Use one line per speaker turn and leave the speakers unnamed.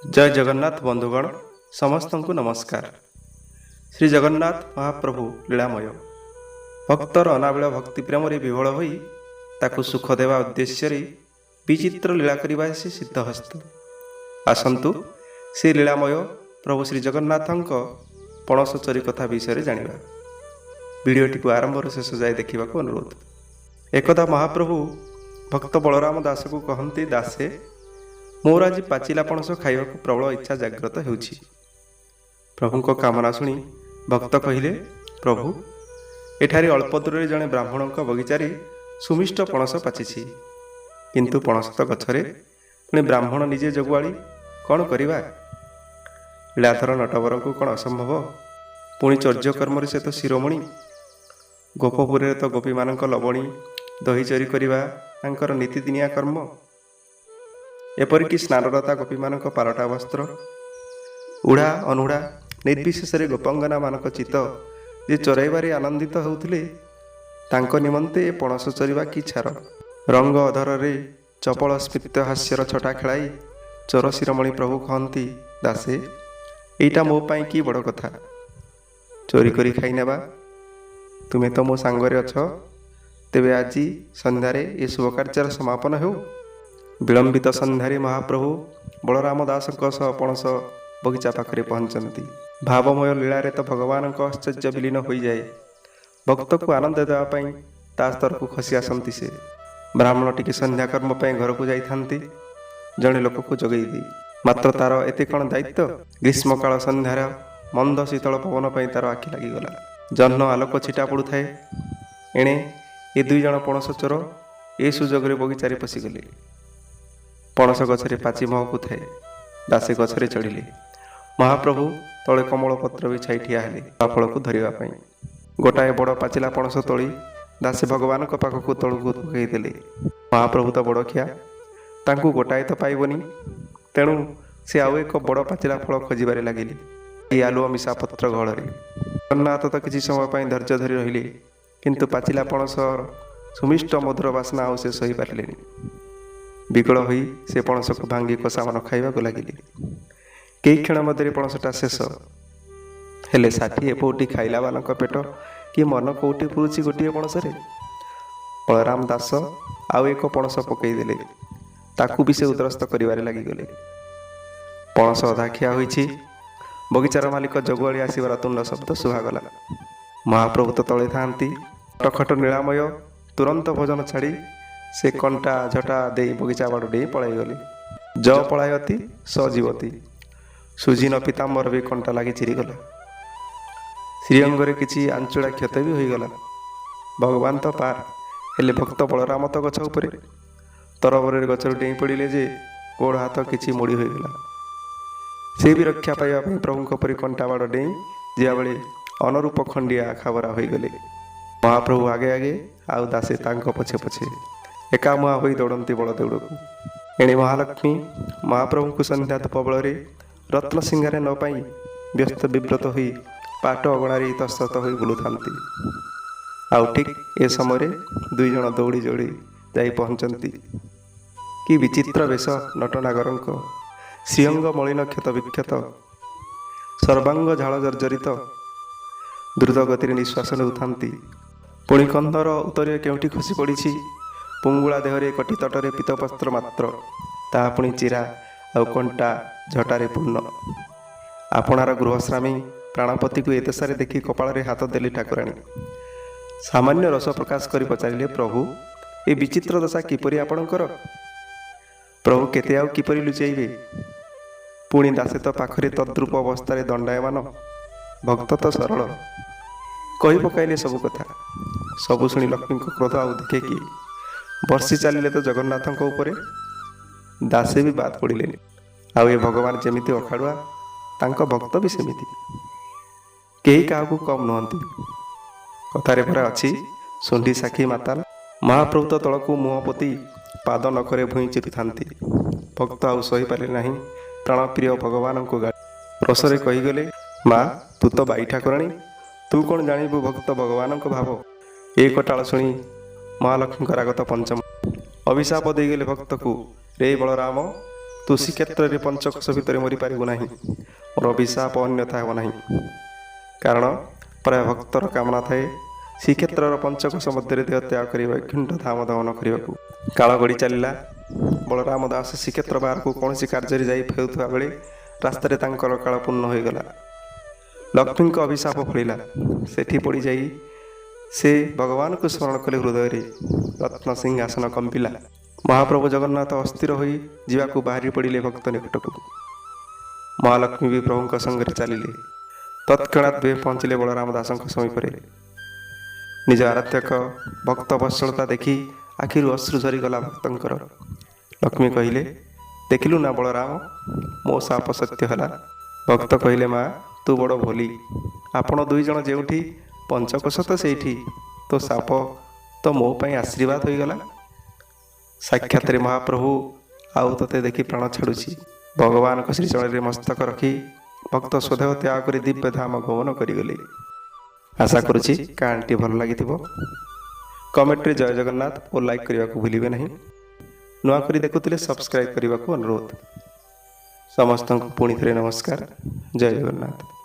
जय जगन्नाथ बंधुगण समस्त को नमस्कार। श्री जगन्नाथ महाप्रभु लीलामय भक्तर अनाबिल भक्ति प्रेम विभोल होई ताकू सुख देवा उद्देश्य विचित्र लीला करने से सिद्धहस्त। आसतु से लीलामय प्रभु श्री जगन्नाथ पणस चोरी कथा विषय जानिबा। वीडियोटी को आरंभ शेष जाए देखा अनुरोध। एकदा महाप्रभु भक्त बलराम दास को कहते, दासे मोर आज पाचिला पणस खाइबा प्रबल इच्छा जाग्रत होउछि। प्रभु कामना शुणी भक्त कहिले, प्रभु एठारे अल्प दूर जड़े ब्राह्मण बगीचारे सुमिष्ट पणस पाचिछि, किंतु पणस तो गछरे, पुणी ब्राह्मण निजे जगुआली कौन करिबा? लीलाधर नटवर को कौन असंभव? पुणी चर्यकर्म से तो शिरोमणि। गोपपुर तो गोपी मान लवणी दही चोरी करवा तांकर नीतिदिनिया कर्म। एपरिक स्नानरता गोपी मान पारटा वस्त्र, उड़ा अनुड़ा निर्विशेष गोपांगना मान चित्त जे चोराइबारे आनंदित होउथिले, तांको निमंते पणस चोरीबा कि छार। रंग अधर चपल स्मित हास्यर छटा खेलाई चोर शिरोमणि प्रभु कहती, दासे एटा मो पाई कि बड़ कथा, चोरी करी खाई नेबा। तुमे तो मो सांगरे अछ, तेबे आज संध्यारे ए शुभ कार्यर समापन हो। विलंबित संध्यारे महाप्रभु बलराम दास पणस बगीचा पाखरे पहुंचती। भावमय लीलारे तो भगवान आश्चर्य विलीन हो जाए। भक्त को आनंद देवाई ता स्तर को खसी आसती। से ब्राह्मण टी संध्या कर्म घर को जाती जड़े लोक को जगई दी, मात्र तार एते कौन दायित्व? ग्रीष्मकाल संध्यार मंद शीतल पवन पर तार आखि लगिगला। जह्न आलोक छिटा पड़ू थाए। एणे ए दुई जन पणस चोर ए सुजोग बगीचारे पशिगले। पणस गछरे पाची महकु थाए। दासे गछरे चढ़िले। महाप्रभु तले कमल पत्र बिछाई ठिया हेले फल को धरने। गोटाए बड़ पाचिला पणस तोली दासे भगवान पाखक तलू पकईदेले। महाप्रभु तो बड़खिया, तांकू गोटाए तो पाइबनी, तेणु से आउ एक बड़ पाचिला फल खोजबारे लगिले। आलुआ मिशा पत्र गहଳରେ जगन्नाथ तो किसी समय धैर्य धरी रहिले, किंतु पाचिला पणस सुमिष्ट मधुर बासना आउ से सही पारे। विकल होई से पणस को भांगी कषामान खाइबा लगिले। कई क्षण मध्य पणसटा शेष हेले। 60 पौटी खाइला वाला पेट कि मन कौटी पुरुची गोटे पणसरे। बलराम दास आउ एक पणस पकईदेले, ताकू भी से उद्रस्त करिबारे लगिगले। पणस अधा खिया होईछि। बगीचार मालिक जगुआली आसबार तुंड शब्द शुभागला। महाप्रभु तो तले थांती। टखट नीलामय तुरंत भोजन छाड़ी से कंटा झटा दे बगीचा बाड़ डे पलाई गले। ज पलायती स जीवती। सुजीन पीताम्बर भी कंटा लगी चिरीगला। श्रीअंगरे किछि आंचुड़ा क्षत भी होईगला। भगवान तो पार हेले भक्त बलराम तो गछ उपरे तरबरे गचर डेई पड़िले जे गोड़ हाथ किछि मोड़ी होईगला। से भी रक्षा पाइबा प्रभु परी कंटा बाड़ डेई जिया बेले अनुरूप खंडिया खाबरा होईगले। महाप्रभु आगे आगे आउ दासे तांको पछे पछे एकामुआ होई दौड़ती बड़देउड़ को। एणे महालक्ष्मी महाप्रभु को संध्या धूप बल रत्न सिंगारे न पाई व्यस्त विव्रत होई पाट अगणार तस्तत हो बुलूता। आउ ठीक ए समय दुई जन दौड़ी जोड़ी जाई पहुंचती। कि विचित्र वेश नटनागर श्रीअंग मलिन क्षत विक्षत, सर्वांग झाल जर्जरित, द्रुत गति निश्वास नेउथांती। पुणी कंधर उत्तर केउठी खसी पड़ी। पुंगुला देहरे कटी तटरे पीतपस्त्र मात्र, ता पुणी चिरा आउ कंटा झटारे पूर्ण। आपणार गृहस्वामी प्राणपति को एतसारे देखी कपाଳରେ हाथ देली ठाकुराणी। सामान्य रस प्रकाश करी पचारिले, प्रभु ए विचित्र दशा किपरि आपणकर? प्रभु केते आउ किपरि लुचाइबे? पुणी दासे तो पाखरे तद्रूप अवस्था दंडायमान। भक्त तो सरल कही पकाइले सबु कथा। सबु शुणी लक्ष्मी क्रोध आउ देखे कि वर्षी चलिले तो जगन्नाथ उपरे। दासे भी बात पड़े। आउ ए भगवान जमीती अखाड़ुआ तांको भक्त भी सेमिति, केही काहाकू कम नुहंती। कथारे परा अछि, सुंडी साखी माताल। महाप्रभु तो तलकू मुह पोती पाद नखरे भूई चिरुथांती। भक्त आउ सही पारे नहीं। प्राणप्रिय भगवान को गाड़ी रसरे कहीगले, माँ तू तो बाई ठाकुराणी, तू कौन जानिबु भक्त भगवान को भाव। एक टाल शुणी महालक्ष्मी आगत पंचम अभिशाप देगले भक्त को, रे बलराम तू ତୁ ଶ୍ରୀକ୍ଷେତ୍ରରେ ପଞ୍ଚକୋଶ ଭିତରେ ମରିପାରିବୁ ନାହିଁ। ମୋର ଅଭିଶାପ ଅନ୍ୟଥା ହେବ ନାହିଁ। କାରଣ ପ୍ରାୟ ଭକ୍ତର କାମନା ଥାଏ ଶ୍ରୀକ୍ଷେତ୍ରର ପଞ୍ଚକୋଶ ମଧ୍ୟରେ ଦେହ ତ୍ୟାଗ କରି ବୈକୁଣ୍ଠ ଧାମ ଦମନ କରିବାକୁ। କାଳ ଗଡ଼ି ଚାଲିଲା। ବଳରାମ ଦାସ ଶ୍ରୀକ୍ଷେତ୍ର ବାହାରକୁ କୌଣସି କାର୍ଯ୍ୟରେ ଯାଇ ଫେରୁଥିବା ବେଳେ ରାସ୍ତାରେ ତାଙ୍କର କାଳ ପୂର୍ଣ୍ଣ ହୋଇଗଲା। ଲକ୍ଷ୍ମୀଙ୍କ ଅଭିଶାପ ଫଳିଲା। ସେଠି ପଡ଼ିଯାଇ ସେ ଭଗବାନଙ୍କୁ ସ୍ମରଣ କଲେ। ହୃଦୟରେ ରତ୍ନ ସିଂହାସନ କମ୍ପିଲା। ମହାପ୍ରଭୁ ଜଗନ୍ନାଥ ଅସ୍ଥିର ହୋଇ ଯିବାକୁ ବାହାରି ପଡ଼ିଲେ ଭକ୍ତ ନିକଟକୁ। ମହାଲକ୍ଷ୍ମୀ ବି ପ୍ରଭୁଙ୍କ ସଙ୍ଗରେ ଚାଲିଲେ। ତତ୍କ୍ଷଣାତ୍ ପହଞ୍ଚିଲେ ବଳରାମ ଦାସଙ୍କ ସମୀପରେ। ନିଜ ଆରାଧ୍ୟକ ଭକ୍ତ ବତ୍ସଳତା ଦେଖି ଆଖିରୁ ଅଶ୍ରୁ ଝରିଗଲା ଭକ୍ତଙ୍କର। ଲକ୍ଷ୍ମୀ କହିଲେ, ଦେଖିଲୁ ନା ବଳରାମ, ମୋ ଶାପ ସତ୍ୟ ହେଲା। ଭକ୍ତ କହିଲେ, ମା ତୁ ବଡ଼ ଭୋଲି। ଆପଣ ଦୁଇ ଜଣ ଯେଉଁଠି, ପଞ୍ଚକୋଶ ତ ସେଇଠି। ତୋ ଶାପ ତ ମୋ ପାଇଁ ଆଶୀର୍ବାଦ ହୋଇଗଲା। ସାକ୍ଷାତରେ ମହାପ୍ରଭୁ ଆଉ ତୋତେ ଦେଖି ପ୍ରାଣ ଛାଡ଼ୁଛି। ଭଗବାନଙ୍କ ଶ୍ରୀଚରଣରେ ମସ୍ତକ ରଖି ଭକ୍ତ ସ୍ୱଦେହ ତ୍ୟାଗ କରି ଦିବ୍ୟ ଧାମ ଗମନ କରିଗଲେ। ଆଶା କରୁଛି କାହାଣୀଟି ଭଲ ଲାଗିଥିବ। କମେଣ୍ଟରେ ଜୟ ଜଗନ୍ନାଥ ଓ ଲାଇକ୍ କରିବାକୁ ଭୁଲିବେ ନାହିଁ। ନୂଆ କରି ଦେଖୁଥିଲେ ସବସ୍କ୍ରାଇବ୍ କରିବାକୁ ଅନୁରୋଧ। ସମସ୍ତଙ୍କୁ ପୁଣି ଥରେ ନମସ୍କାର। ଜୟ ଜଗନ୍ନାଥ।